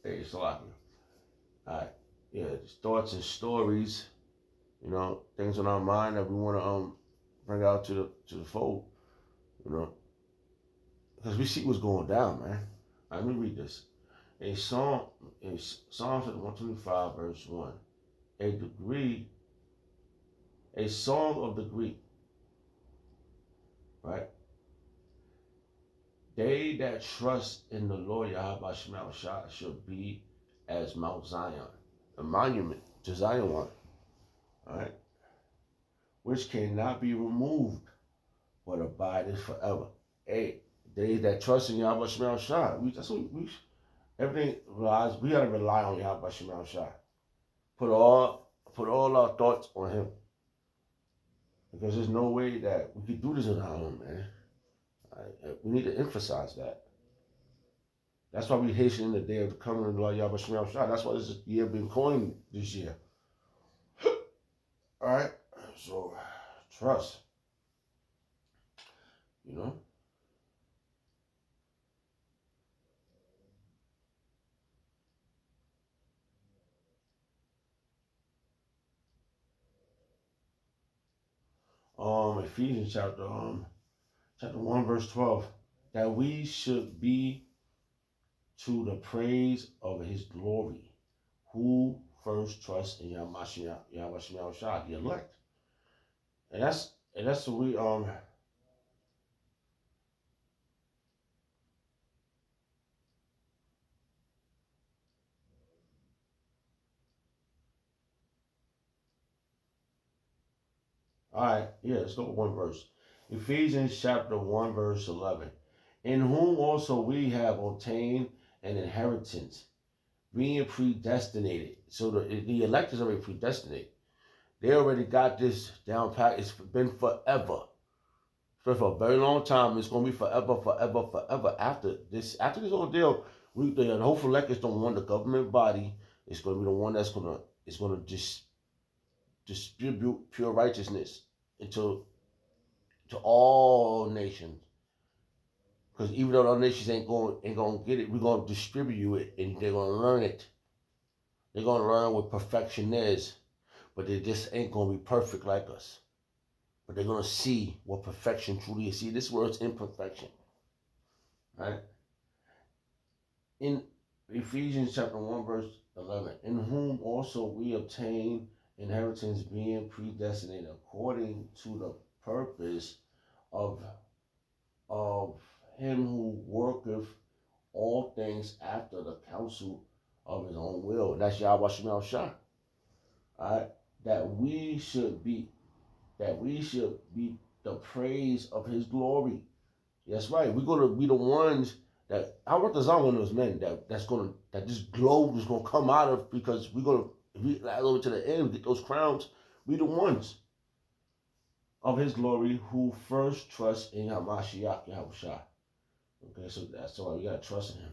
Hey, Salaki. All right. Yeah, just thoughts and stories. You know, things on our mind that we want to bring out to the fold. You know, because we see what's going down, man. Let me read this. A song in Psalms 125 verse 1. A degree, a song of the Greek, right? They that trust in the Lord Yahweh Shema Shah should be as Mount Zion, a monument to Zion, all right, which cannot be removed, but abideth forever. Hey, they that trust in Yahweh Shema Shah, that's what everything relies. We gotta rely on Yahweh Shema Shah. Put all our thoughts on Him, because there's no way that we could do this on our own, man. We need to emphasize that. That's why we hasten the day of the coming of the Lord Yahweh Shem Shah. That's why this year been coined this year. All right, so trust, you know. Ephesians chapter 1 verse 12, that we should be to the praise of His glory, who first trust in Yahweh Shem Shah, the elect, and that's what we All right, yeah, let's go with one verse. Ephesians chapter 1, verse 11. In whom also we have obtained an inheritance, being predestinated. So the elect is already predestinated. They already got this down pat. It's been forever. It's been for a very long time. It's going to be forever, forever, forever. After this ordeal, the hopeful elect is the one, the government body. It's going to be the one that's going to just distribute pure righteousness into to all nations. Because even though the nations ain't gonna get it, we're gonna distribute it, and they're gonna learn it. They're gonna learn what perfection is, but they just ain't gonna be perfect like us. But they're gonna see what perfection truly is. See, this word's imperfection, right? In Ephesians chapter 1, verse 11, in whom also we obtain inheritance, being predestinated according to the purpose of of Him who worketh all things after the counsel of His own will. And that's Yahweh Shem Shah. Alright? That we should be the praise of His glory. That's right. We're gonna be the ones that Albert Azam, one of those men that this globe is gonna come out of, because we're gonna, if we last over to the end, get those crowns, we the ones of His glory who first trust in Hamashiach Yahweh Shah. Okay, so that's why we gotta trust in Him.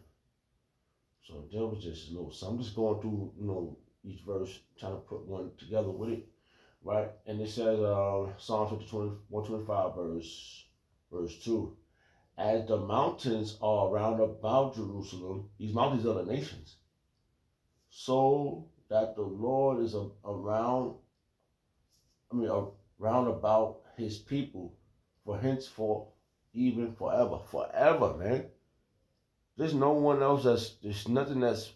So there was just a little. So I'm just going through, each verse, trying to put one together with it, right? And it says, Psalm 125, verse 2. As the mountains are round about Jerusalem, these mountains are the nations, so that the Lord is around about His people, for henceforth, even forever, forever, man. There's no one else there's nothing there's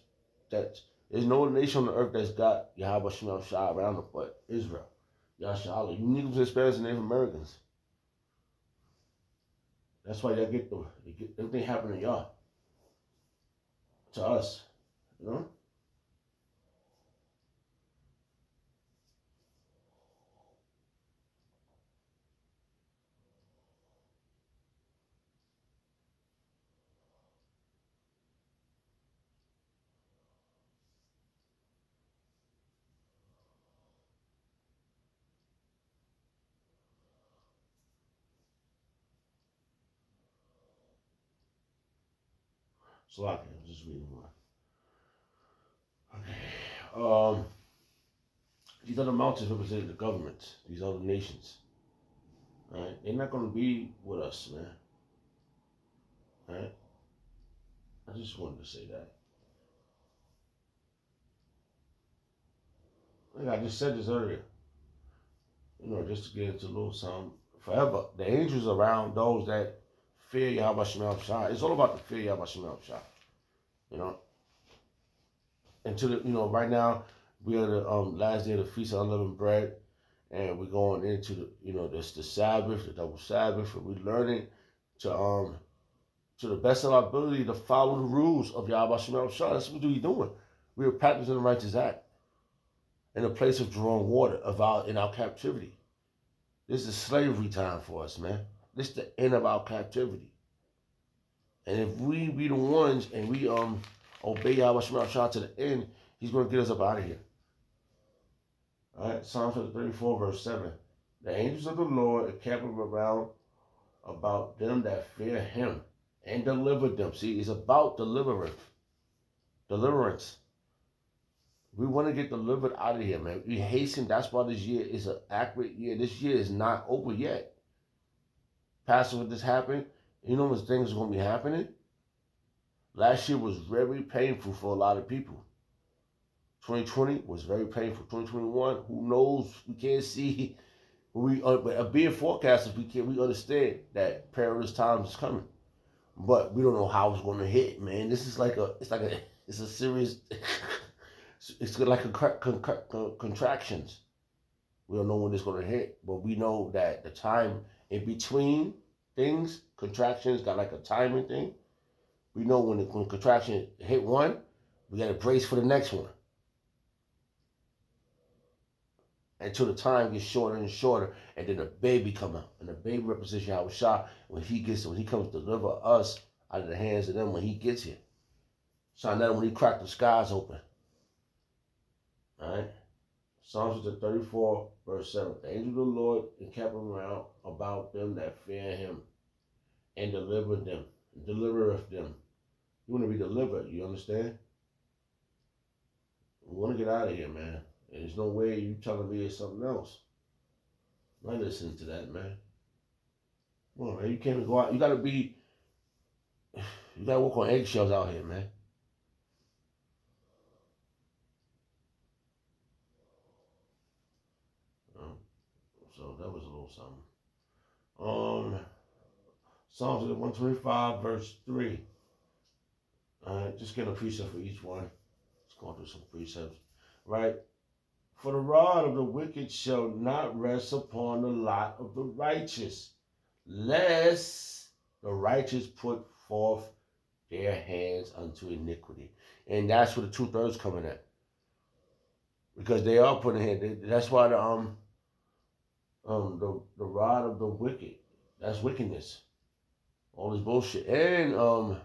no nation on the earth that's got Yahweh Shem Shah around them but Israel. Yahshua. You Negroes, Hispanics, and Native Americans. That's why they get everything happening to y'all. To us. You know? So I'm just reading more. Okay. These other mountains represent the government, these other nations. Right? They're not gonna be with us, man. Right? I just wanted to say that. Like I just said this earlier. Just to get into a little something. Forever, the angels around those that fear Yahweh Shem Shah. It's all about the fear Yahweh Shem Shah. You know, and to the right now we are the last day of the feast of unleavened bread, and we're going into this the Sabbath, the double Sabbath, and we're learning to the best of our ability to follow the rules of Yahweh Shem Shah. That's what we're doing. We are practicing the righteous act in a place of drawing water in our captivity. This is slavery time for us, man. This is the end of our captivity. And if we be the ones and we obey Yahweh Shem Shah to the end, He's going to get us up out of here. All right, Psalm 34, verse 7. The angels of the Lord encamp around about them that fear Him and deliver them. See, it's about deliverance. We want to get delivered out of here, man. We hasten. That's why this year is an accurate year. This year is not over yet. Pastor, what this happened, what things are going to be happening? Last year was very painful for a lot of people. 2020 was very painful. 2021, who knows? We can't see. But being forecasters, we understand that perilous times is coming, but we don't know how it's going to hit, man. This is it's a serious. It's like contractions. We don't know when it's going to hit, but we know that the time in between things, contractions got like a timing thing. We know when the contraction hit one, we got to brace for the next one. Until the time gets shorter and shorter, and then the baby come out. And the baby represents Yahweh Shah when he comes to deliver us out of the hands of them when he gets here. So now when he cracked the skies open. Alright? Psalms 34, verse 7. The angel of the Lord encamp around about them that fear him and delivereth them. You want to be delivered, you understand? We want to get out of here, man. And there's no way you telling me it's something else. I'm not listening to that, man. Come on, man. You can't go out. You gotta walk on eggshells out here, man. So that was a little something. Psalms 125, verse 3. Alright, just get a precept for each one. Let's go through some precepts. Right? For the rod of the wicked shall not rest upon the lot of the righteous, lest the righteous put forth their hands unto iniquity. And that's where the 2/3 coming at. Because they are putting hand. That's why the rod of the wicked, that's wickedness. All this bullshit. And all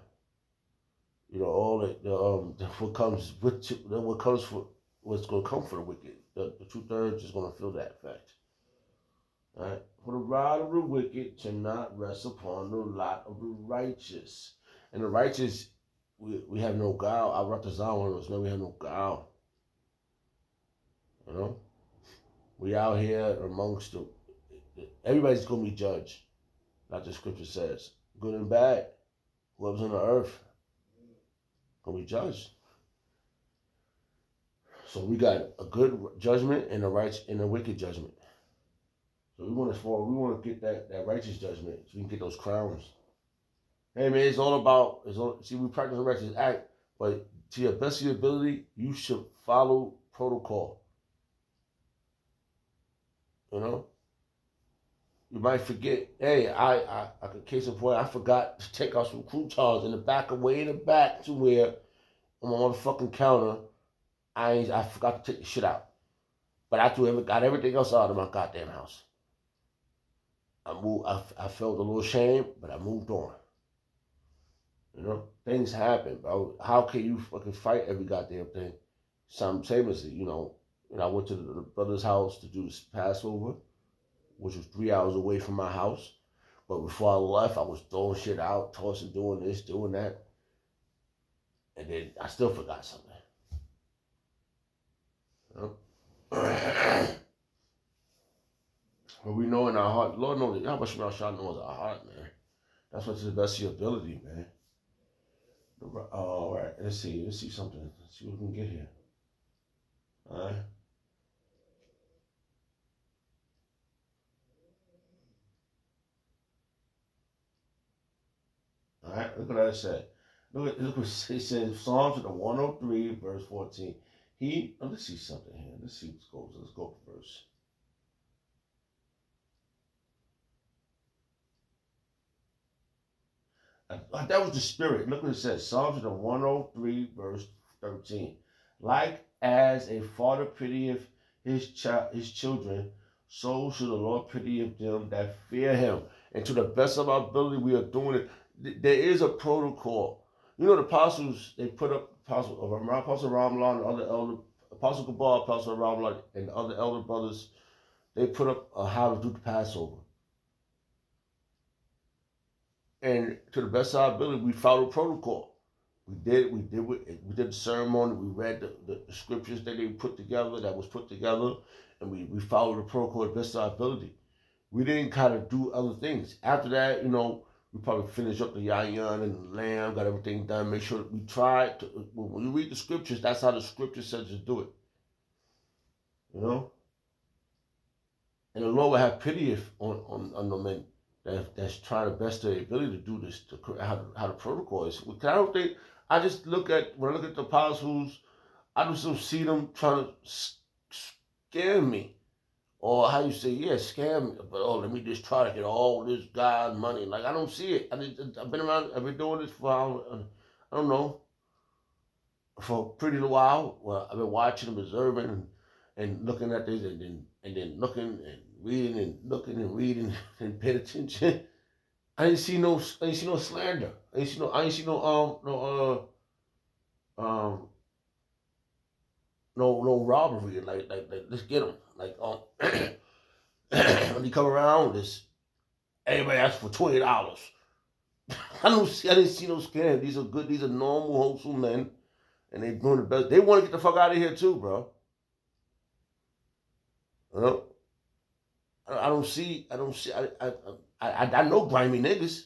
what's gonna come for the wicked. The 2/3 is gonna feel that effect. All right. For the rod of the wicked shall not rest upon the lot of the righteous. And the righteous, we have no guile. I wrote this down one of those, man, we have no guile. We out here amongst everybody's gonna be judged. Like the scripture says. Good and bad. Whoever's on the earth gonna be judged. So we got a good judgment and a wicked judgment. So we want to get that righteous judgment so we can get those crowns. Hey man, it's all about we practice the righteous act, but to your best of your ability, you should follow protocol. You might forget, hey, I case in point, I forgot to take out some croutons way in the back to where on my motherfucking counter, I forgot to take the shit out. But I got everything else out of my goddamn house. I felt a little shame, but I moved on. Things happen, bro. How can you fucking fight every goddamn thing simultaneously? And I went to the brother's house to do this Passover, which was 3 hours away from my house. But before I left, I was throwing shit out, tossing, doing this, doing that. And then I still forgot something. But we know in our heart, Lord knows, Yahweh Shema Shah knows our heart, man. That's what's the best of your ability, man. All right, let's see something. Let's see what we can get here. All right. Look what that said. Look what it says. Psalms 103, verse 14. Let's see something here. Let's see what goes. Let's go first. That was the spirit. Look what it says. Psalms 103, verse 13. Like as a father pitieth his children, so should the Lord pitieth them that fear him. And to the best of our ability, we are doing it. There is a protocol. You know, the apostles, they put up Apostle Ramlan, the other elder, Apostle Kabal, Apostle Ramlan, and the other elder brothers, they put up how to do the Passover. And to the best of our ability, we followed protocol. We did the ceremony. We read the scriptures that they put together, and we followed the protocol to the best of our ability. We didn't kind of do other things. After that, you know, we probably finished up the yayan and the lamb, got everything done. Make sure we tried to. When you read the scriptures, that's how the scripture says to do it. You know, and the Lord will have pity on the men that's trying the best of their ability to do this, how the protocol is. I don't think, when I look at the apostles, I just don't see them trying to scare me. Or how you say, yeah, scam me. But, let me just try to get all this God's money. Like, I don't see it. I've been doing this for, I don't know, for a pretty while. Well, I've been watching and observing and looking at this and then looking and reading and paying attention. I didn't see no slander. I ain't see no robbery. Like let's get them. Like when he come around, this everybody asks for $20. I didn't see no scam. These are normal, wholesome men, and they doing the best. They want to get the fuck out of here too, bro. You know? I know grimy niggas.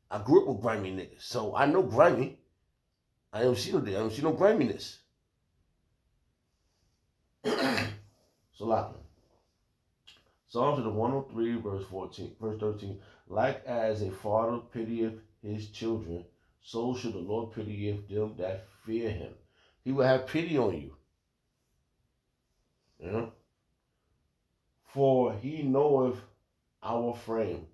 I grew up with grimy niggas, so I know grimy. I don't see no griminess. So Psalms 103, verse 13. Like as a father pitieth his children, so should the Lord pitieth them that fear him. He will have pity on you. You know? For he knoweth our frame.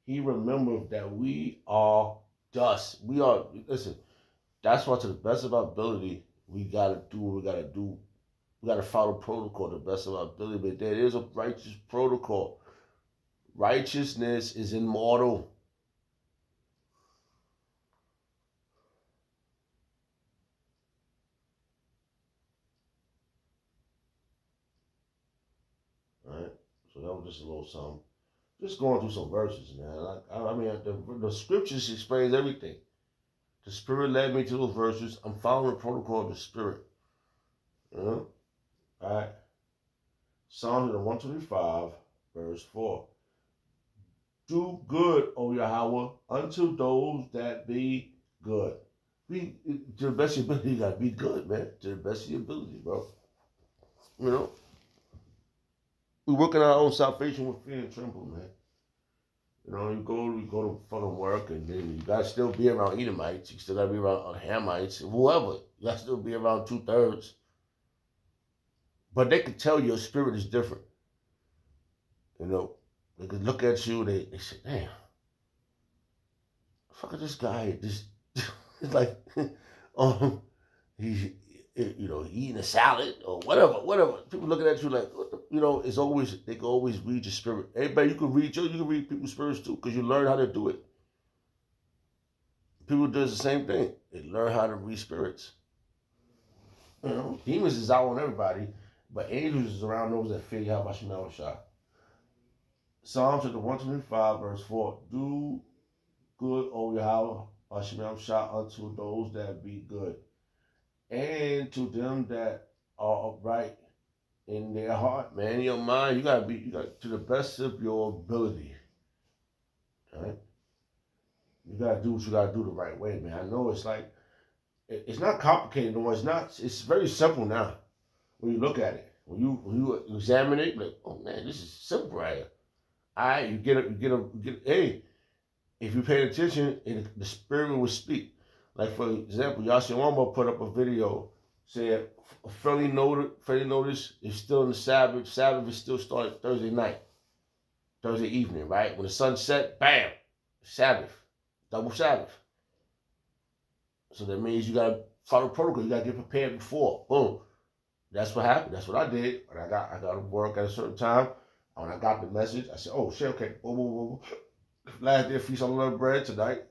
He remembereth that we are dust. Listen, that's why to the best of our ability, we got to do what we got to do. We got to follow protocol to the best of our ability. But there is a righteous protocol. Righteousness is immortal. All right? So that was just a little something. Just going through some verses, man. I mean, the scriptures explains everything. The Spirit led me to those verses. I'm following the protocol of the Spirit. You know? All right. Psalms 125, verse 4. Do good, O Yahweh, unto those that be good. To the best of your ability, you got to be good, man. To the best of your ability, bro. You know? We working our own salvation with fear and tremble, man. You know, you go to fucking work, and then you got to still be around Edomites. You still got to be around Hamites, whoever. You got to still be around 2/3. But they could tell your spirit is different. You know, they could look at you, they say, damn, fuck this guy. It's like, he's, eating a salad or whatever. People looking at you like, they can always read your spirit. Everybody, you can read people's spirits too, because you learn how to do it. People do the same thing. They learn how to read spirits. You know, demons is out on everybody, but angels is around those that fear Yahweh Shemel Shah. Psalms 125, verse 4. Do good, O Yahweh Shemel Shah, unto those that be good, and to them that are upright in their heart, man, in your mind. You got to the best of your ability. All right? You got to do what you got to do the right way, man. I know it's like, it's not complicated no more. It's very simple now when you look at it. When you examine it, like, oh man, this is simple right here. All right, you get hey, if you pay attention, the Spirit will speak. Like, for example, Yasha Wamba put up a video saying a friendly notice is still in the Sabbath. Sabbath is still starting Thursday night, Thursday evening, right? When the sun set, bam, Sabbath, double Sabbath. So that means you got to follow protocol. You got to get prepared before. Boom. That's what happened. That's what I did. When I got to work at a certain time. When I got the message, I said, "Oh shit, okay." Boom, boom, boom. Last day, Feast of Unleavened Bread tonight.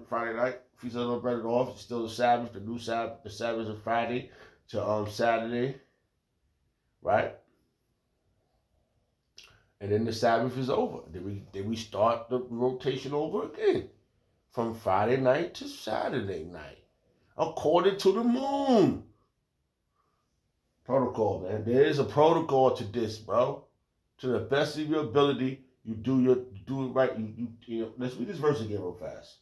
Friday night, Feast of Unleavened Bread is off. It's still the Sabbath, the new Sabbath. The Sabbath is Friday to Saturday, right? And then the Sabbath is over. Then we start the rotation over again from Friday night to Saturday night, according to the moon. Protocol, man. There is a protocol to this, bro. To the best of your ability, you do it right. You know. Let's read this verse again real fast.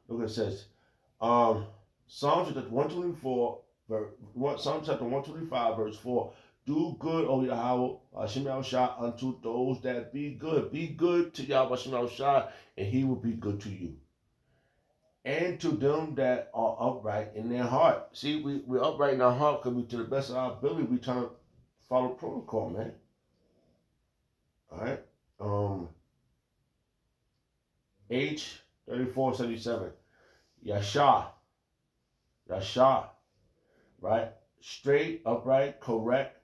Look what it says. Psalm chapter 124, Psalm chapter 125, verse 4. Do good, O Yahweh, Hashem Yahushua, unto those that be good. Be good to Yahweh Hashem Yahushua, and he will be good to you. And to them that are upright in their heart. See, we're upright in our heart because to the best of our ability, we trying to follow protocol, man. All right. H3477. Yasha, right? Straight, upright, correct,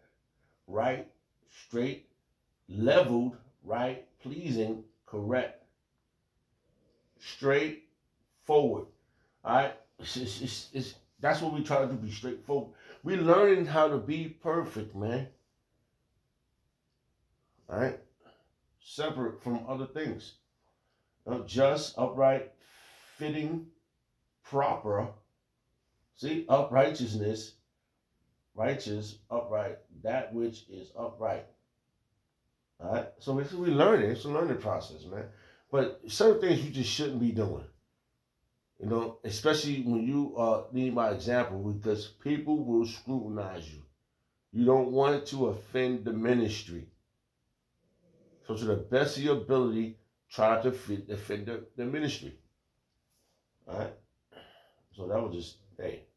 right, straight, leveled, right, pleasing, correct, straight, forward. All right? That's what we try to do, be straightforward. We're learning how to be perfect, man. All right? Separate from other things. Just, upright, fitting, proper. See, uprighteousness, righteous, upright, that which is upright. All right? So we learn it. It's a learning process, man. But certain things you just shouldn't be doing. You know, especially when you need my example, because people will scrutinize you. You don't want to offend the ministry. So to the best of your ability, try to offend the ministry. All right? So that was just, hey.